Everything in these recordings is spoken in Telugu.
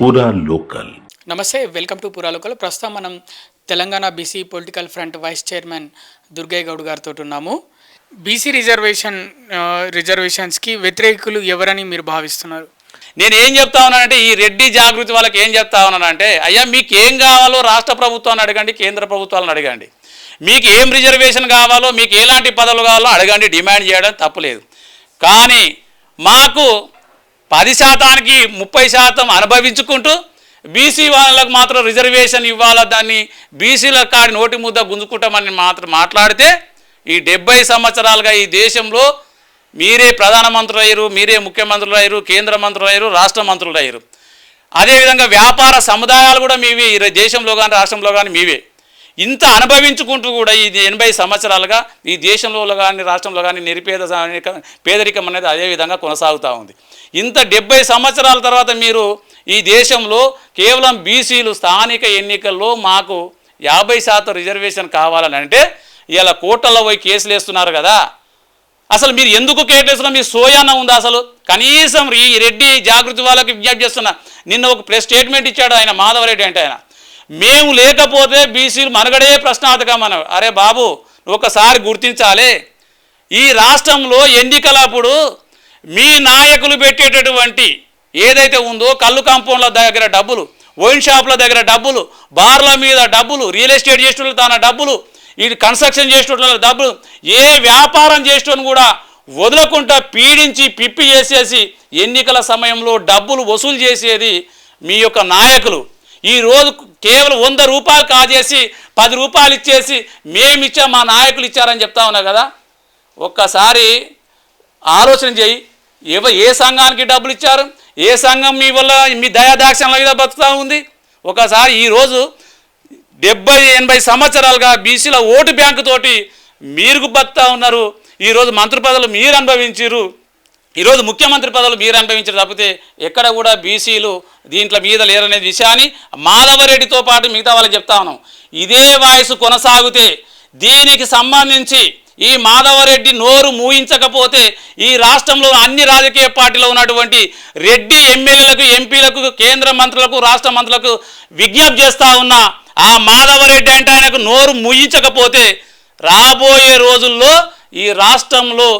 పూరా లోకల్. నమస్తే, వెల్కమ్ టు పూరా లోకల్. ప్రస్తుతం మనం Telangana BC political front vice chairman Durgaiah Goud గారితో ఉన్నాము. బీసీ రిజర్వేషన్స్కి వ్యతిరేకులు ఎవరని మీరు భావిస్తున్నారు? నేను ఏం చెప్తా ఉన్నానంటే, ఈ రెడ్డి జాగృతి వాళ్ళకి ఏం చెప్తా ఉన్నానంటే, అయ్యా మీకు ఏం కావాలో రాష్ట్ర ప్రభుత్వాన్ని అడగండి, కేంద్ర ప్రభుత్వాలను అడగండి. మీకు ఏం రిజర్వేషన్ కావాలో, మీకు ఎలాంటి పదవులు కావాలో అడగండి, డిమాండ్ చేయడం తప్పులేదు. కానీ మాకు 10%కి 30% అనుభవించుకుంటూ బీసీ వాళ్ళకు మాత్రం రిజర్వేషన్ ఇవ్వాలా, దాన్ని బీసీల కాడి నోటి ముద్ద గుంజుకుంటామని మాత్రం మాట్లాడితే, ఈ 70 సంవత్సరాలుగా ఈ దేశంలో మీరే ప్రధానమంత్రులు అయ్యారు, మీరే ముఖ్యమంత్రులు అయ్యారు, కేంద్ర మంత్రులు అయ్యారు, రాష్ట్ర మంత్రులు అయ్యారు. అదేవిధంగా వ్యాపార సముదాయాలు కూడా మీవే, ఈ దేశంలో కానీ రాష్ట్రంలో కానీ మీవే. ఇంత అనుభవించుకుంటూ కూడా ఈ 80 సంవత్సరాలుగా ఈ దేశంలో కానీ రాష్ట్రంలో కానీ పేదరికం అనేది అదేవిధంగా కొనసాగుతూ ఉంది. ఇంత 70 సంవత్సరాల తర్వాత మీరు ఈ దేశంలో కేవలం బీసీలు స్థానిక ఎన్నికల్లో మాకు 50% రిజర్వేషన్ కావాలని అంటే ఇలా కోర్టుల్లో పోయి కేసులు వేస్తున్నారు కదా. అసలు మీరు ఎందుకు కేటేస్తున్నా, మీ సోయాన ఉందా? అసలు కనీసం ఈ రెడ్డి జాగృతి వాళ్ళకి విజ్ఞప్తి చేస్తున్నా. నిన్న ఒక ప్రెస్ స్టేట్మెంట్ ఇచ్చాడు ఆయన, మాధవరెడ్డి అంటే ఆయన, మేము లేకపోతే బీసీలు మనగడే ప్రశ్నార్థకం అన్నాడు. అరే బాబు, ఒకసారి గుర్తించాలి, ఈ రాష్ట్రంలో ఎన్నికలప్పుడు మీ నాయకులు పెట్టేటటువంటి ఏదైతే ఉందో కళ్ళు కాంపౌండ్ల దగ్గర డబ్బులు, వైన్ షాపుల దగ్గర డబ్బులు, బార్ల మీద డబ్బులు, రియల్ ఎస్టేట్ చేసేటోళ్ళు తన డబ్బులు, ఈ కన్స్ట్రక్షన్ చేసేటోళ్ళ డబ్బులు, ఏ వ్యాపారం చేసేటోని కూడా వదలకుండా పీడించి పిప్పి చేసేసి ఎన్నికల సమయంలో డబ్బులు వసూలు చేసేది మీ యొక్క నాయకులు. ఈరోజు కేవలం 100 రూపాయలు కాజేసి 10 రూపాయలు ఇచ్చేసి మేమిచ్చా, మా నాయకులు ఇచ్చారని చెప్తా ఉన్నా కదా. ఒక్కసారి ఆలోచన చేయి, ఏ సంఘానికి డబ్బులు ఇచ్చారు, ఏ సంఘం మీ వల్ల మీ దయాదాక్షణల మీద బతుకుతూ ఉంది. ఒకసారి ఈరోజు 70-80 సంవత్సరాలుగా బీసీల ఓటు బ్యాంకు తోటి మీరు బతుకుతూ ఉన్నారు. ఈరోజు మంత్రి పదవులు మీరు అనుభవించారు, ఈరోజు ముఖ్యమంత్రి పదవులు మీరు అనుభవించారు తప్పితే ఎక్కడ కూడా బీసీలు దీంట్లో మీద లేరనే విషయాన్ని మాధవరెడ్డితో పాటు మిగతా వాళ్ళకి చెప్తా ఉన్నాం. ఇదే వాయిస్ కొనసాగితే దీనికి సంబంధించి ఈ మాధవరెడ్డి నోరు మూయించకపోతే ఈ రాష్ట్రంలో అన్ని రాజకీయ పార్టీలో ఉన్నటువంటి రెడ్డి ఎమ్మెల్యేలకు, ఎంపీలకు, కేంద్ర మంత్రులకు, రాష్ట్ర మంత్రులకు విజ్ఞప్తి చేస్తూ ఉన్నా, ఆ మాధవరెడ్డి అంటే ఆయనకు నోరు మూయించకపోతే రాబోయే రోజుల్లో ఈ రాష్ట్రంలో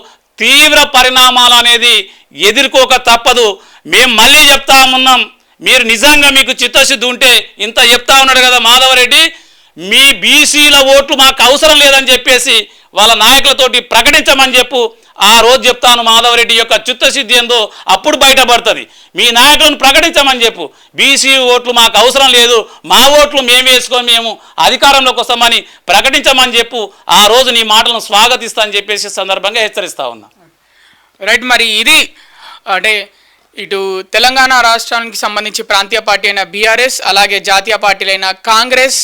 తీవ్ర పరిణామాలు అనేది ఎదుర్కోక తప్పదు. మేము మళ్ళీ చెప్తా ఉన్నాం, మీరు నిజంగా మీకు చిత్తశుద్ధి ఉంటే ఇంత చెప్తా ఉన్నాడు కదా మాధవరెడ్డి, మీ బీసీల ఓట్లు మాకు అవసరం లేదని చెప్పేసి వాళ్ళ నాయకులతోటి ప్రకటించమని చెప్పు. ఆ రోజు చెప్తాను మాధవరెడ్డి యొక్క చిత్తశుద్ధి ఏందో అప్పుడు బయటపడుతుంది. మీ నాయకులను ప్రకటించమని చెప్పు, బీసీ ఓట్లు మాకు అవసరం లేదు, మా ఓట్లు మేము వేసుకొని మేము అధికారంలోకి వస్తామని ప్రకటించమని చెప్పు. ఆ రోజు నీ మాటలను స్వాగతిస్తానని చెప్పేసి సందర్భంగా హెచ్చరిస్తా ఉన్నా. రైట్, మరి ఇది అంటే ఇటు తెలంగాణ రాష్ట్రానికి సంబంధించి ప్రాంతీయ పార్టీ అయిన బీఆర్ఎస్, అలాగే జాతీయ పార్టీలైన కాంగ్రెస్,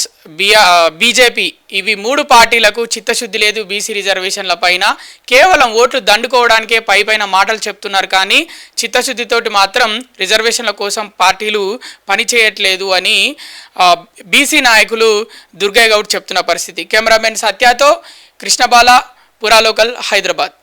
బీజేపీ, ఇవి 3 పార్టీలకు చిత్తశుద్ధి లేదు బీసీ రిజర్వేషన్ల పైన. కేవలం ఓట్లు దండుకోవడానికే పైన మాటలు చెప్తున్నారు, కానీ చిత్తశుద్ధితోటి మాత్రం రిజర్వేషన్ల కోసం పార్టీలు పనిచేయట్లేదు అని బీసీ నాయకులు దుర్గయ్య గౌడ్ చెప్తున్న పరిస్థితి. కెమెరామెన్ సత్యతో కృష్ణబాల, పూరా లోకల్, హైదరాబాద్.